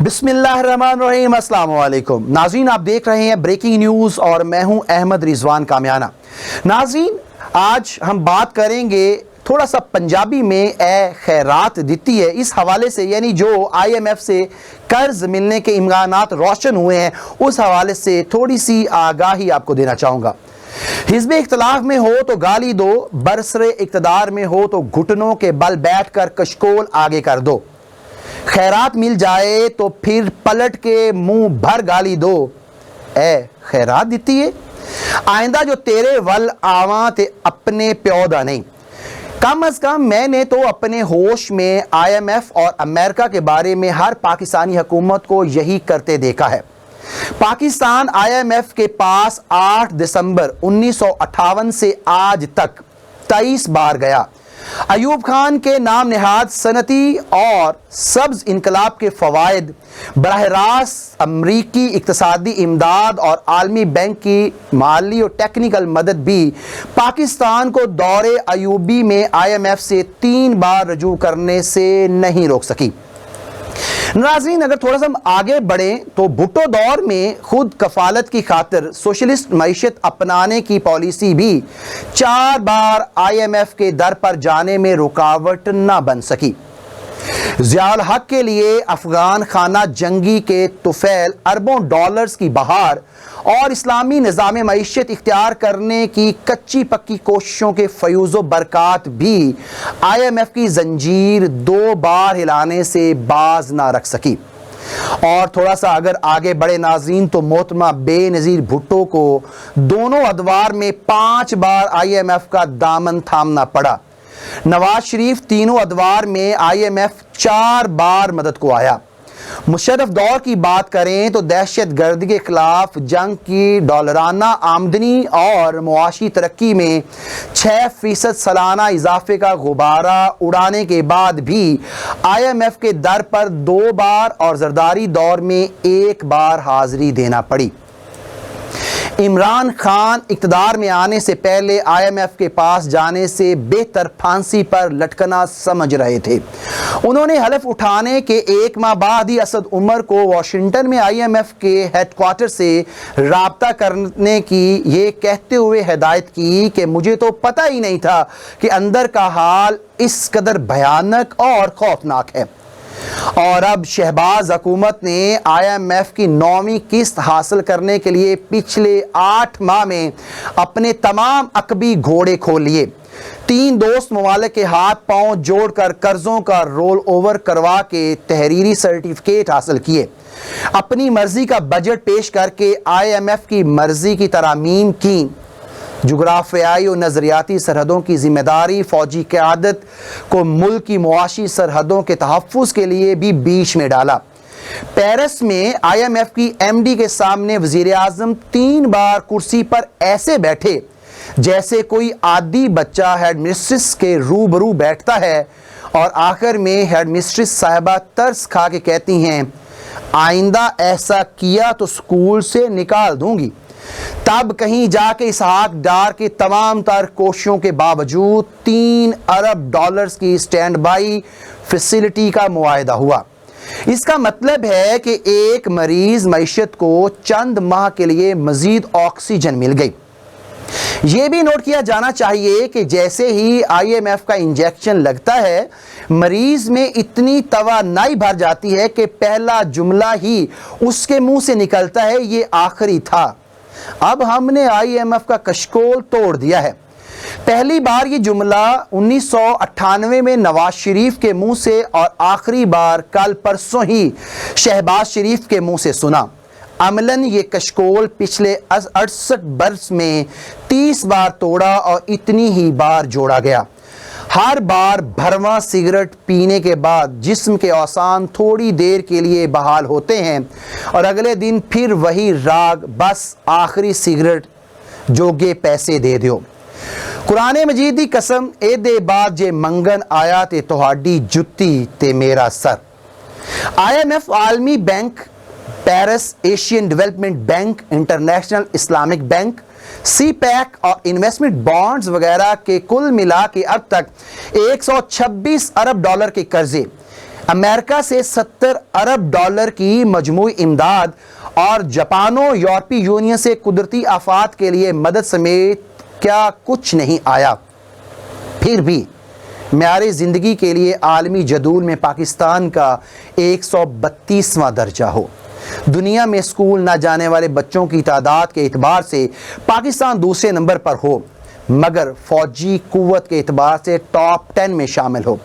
بسم اللہ الرحمن الرحیم۔ السلام علیکم ناظرین، آپ دیکھ رہے ہیں بریکنگ نیوز اور میں ہوں احمد رضوان کامیانہ۔ ناظرین، آج ہم بات کریں گے تھوڑا سا پنجابی میں اے خیرات دیتی ہے اس حوالے سے، یعنی جو آئی ایم ایف سے قرض ملنے کے امکانات روشن ہوئے ہیں اس حوالے سے تھوڑی سی آگاہی آپ کو دینا چاہوں گا۔ حزب اختلاف میں ہو تو گالی دو، برسر اقتدار میں ہو تو گھٹنوں کے بل بیٹھ کر کشکول آگے کر دو، خیرات مل جائے تو پھر پلٹ کے منہ بھر گالی دو، اے خیرات دیتی ہے آئندہ جو تیرے ول آواں تے اپنے پیودا نہیں۔ کم از کم میں نے تو اپنے ہوش میں آئی ایم ایف اور امریکہ کے بارے میں ہر پاکستانی حکومت کو یہی کرتے دیکھا ہے۔ پاکستان آئی ایم ایف کے پاس 8 دسمبر 1958 سے آج تک 23 بار گیا۔ ایوب خان کے نام نہاد صنعتی اور سبز انقلاب کے فوائد، براہ راست امریکی اقتصادی امداد اور عالمی بینک کی مالی اور ٹیکنیکل مدد بھی پاکستان کو دور ایوبی میں آئی ایم ایف سے 3 بار رجوع کرنے سے نہیں روک سکی۔ ناظرین، اگر تھوڑا سا ہم آگے بڑھیں تو بھٹو دور میں خود کفالت کی خاطر سوشلسٹ معیشت اپنانے کی پالیسی بھی 4 بار آئی ایم ایف کے در پر جانے میں رکاوٹ نہ بن سکی۔ ضیاء الحق کے لیے افغان خانہ جنگی کے طفیل اربوں ڈالرز کی بہار اور اسلامی نظام معیشت اختیار کرنے کی کچی پکی کوششوں کے فیوز و برکات بھی آئی ایم ایف کی زنجیر 2 بار ہلانے سے باز نہ رکھ سکی۔ اور تھوڑا سا اگر آگے بڑھے ناظرین تو محترمہ بے نظیر بھٹو کو دونوں ادوار میں 5 بار آئی ایم ایف کا دامن تھامنا پڑا۔ نواز شریف تینوں ادوار میں آئی ایم ایف 4 بار مدد کو آیا۔ مشرف دور کی بات کریں تو دہشت گردی کے خلاف جنگ کی ڈالرانہ آمدنی اور معاشی ترقی میں 6% سالانہ اضافے کا غبارہ اڑانے کے بعد بھی آئی ایم ایف کے در پر 2 بار اور زرداری دور میں 1 بار حاضری دینا پڑی۔ عمران خان اقتدار میں آنے سے پہلے آئی ایم ایف کے پاس جانے سے بہتر پھانسی پر لٹکنا سمجھ رہے تھے۔ انہوں نے حلف اٹھانے کے 1 ماہ بعد ہی اسد عمر کو واشنگٹن میں آئی ایم ایف کے ہیڈ کوارٹر سے رابطہ کرنے کی یہ کہتے ہوئے ہدایت کی کہ مجھے تو پتہ ہی نہیں تھا کہ اندر کا حال اس قدر بھیانک اور خوفناک ہے۔ اور اب شہباز حکومت نے آئی ایم ایف کی 9ویں قسط حاصل کرنے کے لیے پچھلے 8 ماہ میں اپنے تمام عقبی گھوڑے کھول لیے۔ 3 دوست ممالک کے ہاتھ پاؤں جوڑ کر قرضوں کا رول اوور کروا کے تحریری سرٹیفکیٹ حاصل کیے، اپنی مرضی کا بجٹ پیش کر کے آئی ایم ایف کی مرضی کی ترامیم کی، جغرافیائی و نظریاتی سرحدوں کی ذمہ داری فوجی قیادت کو ملک کی معاشی سرحدوں کے تحفظ کے لیے بھی بیچ میں ڈالا۔ پیرس میں آئی ایم ایف کی ایم ڈی کے سامنے وزیر اعظم 3 بار کرسی پر ایسے بیٹھے جیسے کوئی عادی بچہ ہیڈ مسٹریس کے روبرو بیٹھتا ہے، اور آخر میں ہیڈ مسٹریس صاحبہ ترس کھا کے کہتی ہیں، آئندہ ایسا کیا تو اسکول سے نکال دوں گی۔ تب کہیں جا کے اسحاق ڈار کی تمام تر کوششوں کے باوجود 3 ارب ڈالرز کی سٹینڈ بائی فیسلٹی کا معاہدہ ہوا۔ اس کا مطلب ہے کہ ایک مریض معیشت کو چند ماہ کے لیے مزید آکسیجن مل گئی۔ یہ بھی نوٹ کیا جانا چاہیے کہ جیسے ہی آئی ایم ایف کا انجیکشن لگتا ہے، مریض میں اتنی توانائی بھر جاتی ہے کہ پہلا جملہ ہی اس کے منہ سے نکلتا ہے، یہ آخری تھا، اب ہم نے آئی ایم ایف کا کشکول توڑ دیا ہے۔ پہلی بار یہ جملہ 1998 میں نواز شریف کے منہ سے اور آخری بار کل پرسوں ہی شہباز شریف کے منہ سے سنا۔ عملاً یہ کشکول پچھلے 68 برس میں 30 بار توڑا اور اتنی ہی بار جوڑا گیا۔ ہر بار بھرواں سگریٹ پینے کے بعد جسم کے اوسان تھوڑی دیر کے لیے بحال ہوتے ہیں اور اگلے دن پھر وہی راگ، بس آخری سگریٹ جوگے پیسے دے دیو۔ قرآن مجید دی قسم اے دے بعد جے منگن آیا تے تہاڈی جتی تے میرا سر۔ آئی ایم ایف، عالمی bank, Paris Asian development bank, international Islamic bank, CPEC اور انویسٹمنٹ بانڈز وغیرہ کے کل ملا کے اب تک 126 ارب ڈالر کے قرضے امریکہ سے $70 ارب کی مجموعی امداد اور جاپان و یورپی یونین سے قدرتی آفات کے لیے مدد سمیت کیا کچھ نہیں آیا، پھر بھی معیار زندگی کے لیے عالمی جدول میں پاکستان کا 132واں درجہ ہو، دنیا میں اسکول نہ جانے والے بچوں کی تعداد کے اعتبار سے پاکستان دوسرے نمبر پر ہو، مگر فوجی قوت کے اعتبار سے ٹاپ 10 میں شامل ہو،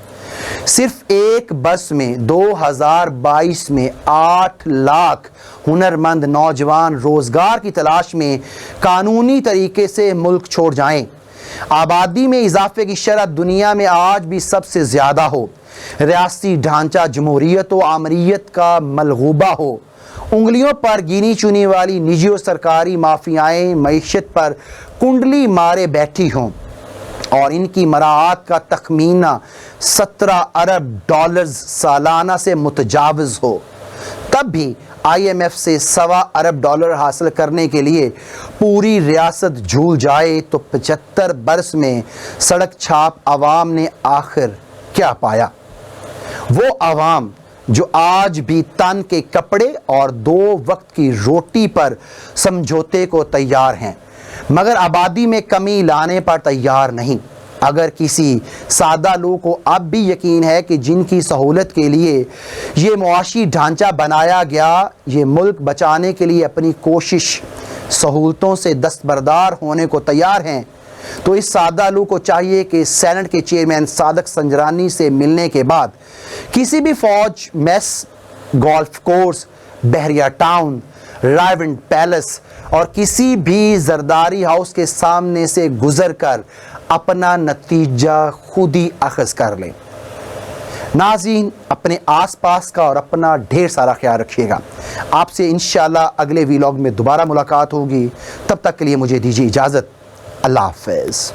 صرف ایک برس میں 2022 میں 8 لاکھ ہنرمند نوجوان روزگار کی تلاش میں قانونی طریقے سے ملک چھوڑ جائیں، آبادی میں اضافے کی شرح دنیا میں آج بھی سب سے زیادہ ہو، ریاستی ڈھانچہ جمہوریت و آمریت کا ملغوبہ ہو، انگلیوں پر گنی چنی والی نجی و سرکاری مافیائیں معیشت پر کنڈلی مارے بیٹھی ہوں اور ان کی مراعات کا تخمینہ $17 ارب سالانہ سے متجاوز ہو، تب بھی IMF سے $1.25 ارب حاصل کرنے کے لیے پوری ریاست جھول جائے تو 75 برس میں سڑک چھاپ عوام نے آخر کیا پایا؟ وہ عوام جو آج بھی تن کے کپڑے اور 2 وقت کی روٹی پر سمجھوتے کو تیار ہیں، مگر آبادی میں کمی لانے پر تیار نہیں۔ اگر کسی سادہ لوگ کو اب بھی یقین ہے کہ جن کی سہولت کے لیے یہ معاشی ڈھانچہ بنایا گیا، یہ ملک بچانے کے لیے اپنی کوشش سہولتوں سے دستبردار ہونے کو تیار ہیں، تو اس سادہ لوگ کو چاہیے کہ سینٹ کے چیئرمین صادق سنجرانی سے ملنے کے بعد کسی بھی فوج میس، گولف کورس، بحریہ ٹاؤن، رائیونڈ پیلس اور کسی بھی زرداری ہاؤس کے سامنے سے گزر کر اپنا نتیجہ خود ہی اخذ کر لیں۔ ناظرین، اپنے آس پاس کا اور اپنا ڈھیر سارا خیال رکھیے گا۔ آپ سے انشاءاللہ اگلے ویلاگ میں دوبارہ ملاقات ہوگی، تب تک کے لیے مجھے دیجیے اجازت۔ اللہ حافظ۔